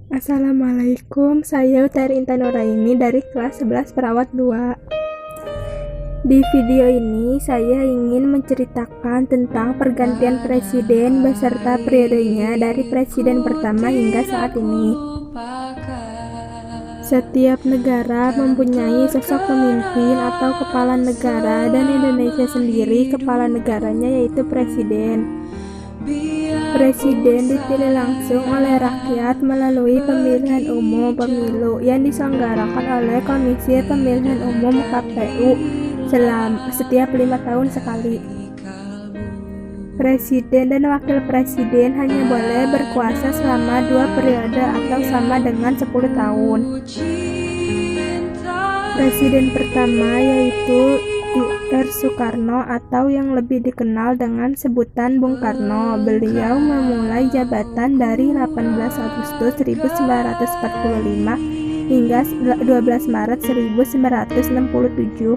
Assalamualaikum, saya Utari Intan Nuraini dari kelas 11 Perawat 2. Di video ini saya ingin menceritakan tentang pergantian presiden beserta periodenya dari presiden pertama hingga saat ini. Setiap negara mempunyai sosok pemimpin atau kepala negara, dan Indonesia sendiri kepala negaranya yaitu presiden. Presiden dipilih langsung oleh rakyat melalui pemilihan umum pemilu yang diselenggarakan oleh Komisi Pemilihan Umum KPU setiap 5 tahun sekali. Presiden dan wakil presiden hanya boleh berkuasa selama 2 periode atau sama dengan 10 tahun. Presiden pertama yaitu R. Soekarno atau yang lebih dikenal dengan sebutan Bung Karno. Beliau memulai jabatan dari 18 Agustus 1945 hingga 12 Maret 1967.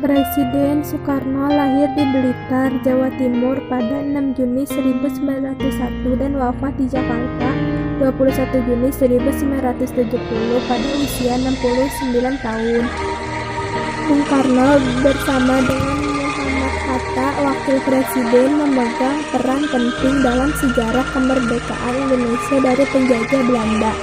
Presiden Soekarno lahir di Blitar, Jawa Timur pada 6 Juni 1901 dan wafat di Jakarta 21 Juni 1970 pada usia 69 tahun. Bung Karno bersama dengan Muhammad Hatta, wakil presiden, memegang peran penting dalam sejarah kemerdekaan Indonesia dari penjajah Belanda.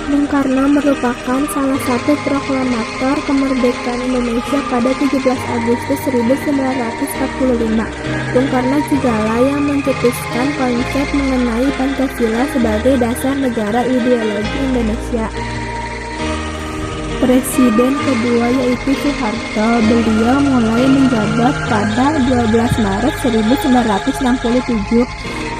Bung Karno merupakan salah satu proklamator kemerdekaan Indonesia pada 17 Agustus 1945. Bung Karno jugalah yang mencetuskan konsep mengenai Pancasila sebagai dasar negara ideologi Indonesia. Presiden kedua yaitu Soeharto. Beliau mulai menjabat pada 12 Maret 1967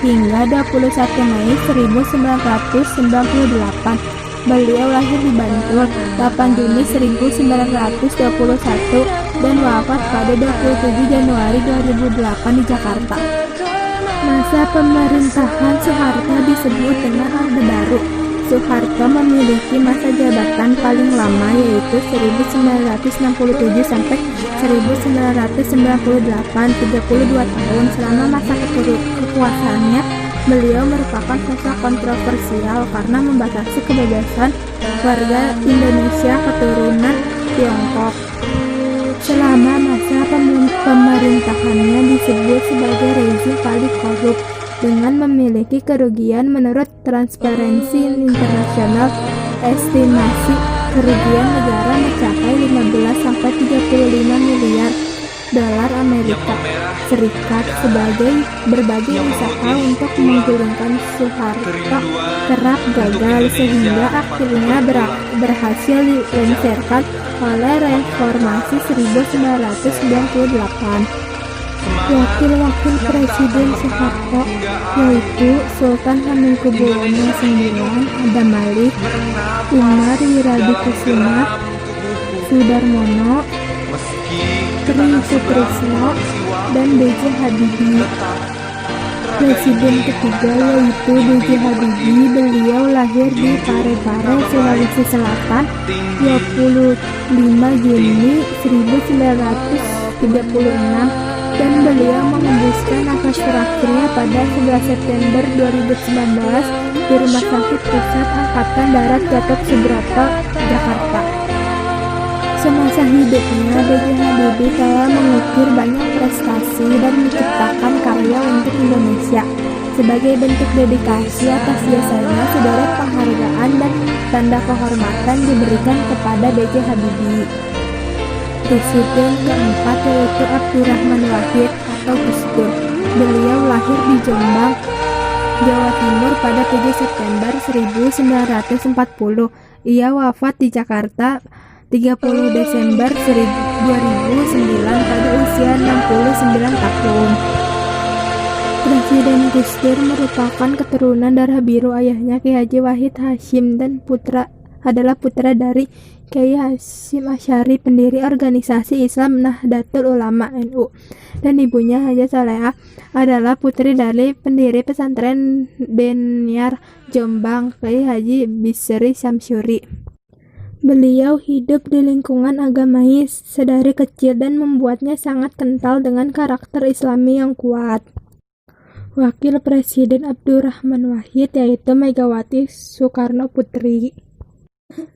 hingga 21 Mei 1998. Beliau lahir di Bantul 8 Juni 1921 dan wafat pada 27 Januari 2008 di Jakarta. Masa pemerintahan Soeharto disebut dengan Orde Baru. Soeharto memiliki masa jabatan paling lama yaitu 1967 sampai 1998, 32 tahun. Selama masa kekuasaannya, beliau merupakan sosok kontroversial karena membatasi kebebasan warga Indonesia keturunan Tiongkok. Selama masa pemerintahannya disebut sebagai rezim paling korup dengan memiliki kerugian menurut Transparency International. Estimasi kerugian negara mencapai 15-35 miliar dolar Amerika Serikat. Sebagai berbagai usaha untuk menggulingkan Soeharto kerap gagal sehingga akhirnya berhasil dilengsarkan oleh Reformasi 1998. Wakil-wakil Presiden Soeharto yaitu Sultan Hamengkubuwono IX, Adam Malik, Umar Wiradikusuma, Sudarmono, Tri Sutrisno, dan B.J. Habibie. Presiden ketiga yaitu B.J. Habibie. Beliau lahir di Parepare, Sulawesi Selatan 25 Juni 1936 dan beliau mengembuskan nafas terakhirnya pada 11 September 2019 di Rumah Sakit Pusat Angkatan Darat Gatot Subroto, Jakarta. Semasa hidupnya, B.J. Habibie telah mengukir banyak prestasi dan menciptakan karya untuk Indonesia. Sebagai bentuk dedikasi atas jasanya, sederet penghargaan dan tanda kehormatan diberikan kepada B.J. Habibie. Presiden keempat yaitu Abdurrahman Wahid atau Gus Dur. Beliau lahir di Jombang, Jawa Timur pada 7 September 1940. Ia wafat di Jakarta 30 Desember 2009 pada usia 69 tahun. Presiden Gus Dur merupakan keturunan darah biru ayahnya Kiai Haji Wahid Hasyim dan adalah putra dari Kiai Hasyim Asy'ari, pendiri organisasi Islam Nahdlatul Ulama NU, dan ibunya Haja Salehah adalah putri dari pendiri pesantren Denyar Jombang, Kiai Haji Bisri Syamsuri. Beliau hidup di lingkungan agamais sedari kecil dan membuatnya sangat kental dengan karakter Islami yang kuat. Wakil Presiden Abdurrahman Wahid yaitu Megawati Soekarno Putri.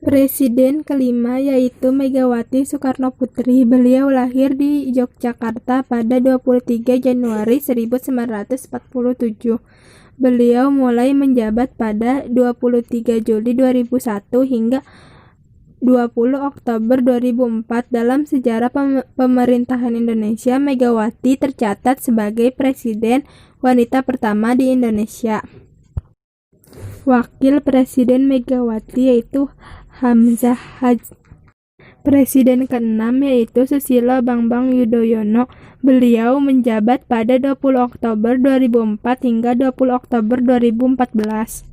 Presiden kelima yaitu Megawati Soekarno Putri. Beliau lahir di Yogyakarta pada 23 Januari 1947. Beliau mulai menjabat pada 23 Juli 2001 hingga 20 Oktober 2004. Dalam sejarah pemerintahan Indonesia, Megawati tercatat sebagai presiden wanita pertama di Indonesia. Wakil Presiden Megawati yaitu Hamzah Haj. Presiden ke-6 yaitu Susilo Bambang Yudhoyono. Beliau menjabat pada 20 Oktober 2004 hingga 20 Oktober 2014.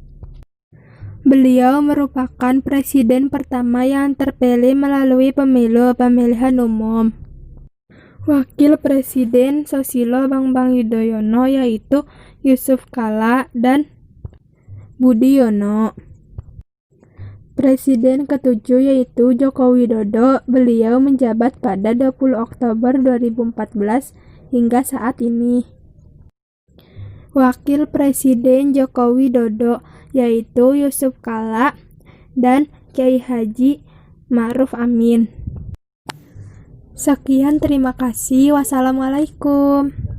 Beliau merupakan presiden pertama yang terpilih melalui pemilihan umum. Wakil Presiden Susilo Bambang Yudhoyono yaitu Yusuf Kala dan Budi Yono. Presiden ke-7 yaitu Joko Widodo. Beliau menjabat pada 20 Oktober 2014 hingga saat ini. Wakil Presiden Joko Widodo yaitu Yusuf Kala dan Kiai Haji Ma'ruf Amin. Sekian, terima kasih. Wassalamualaikum.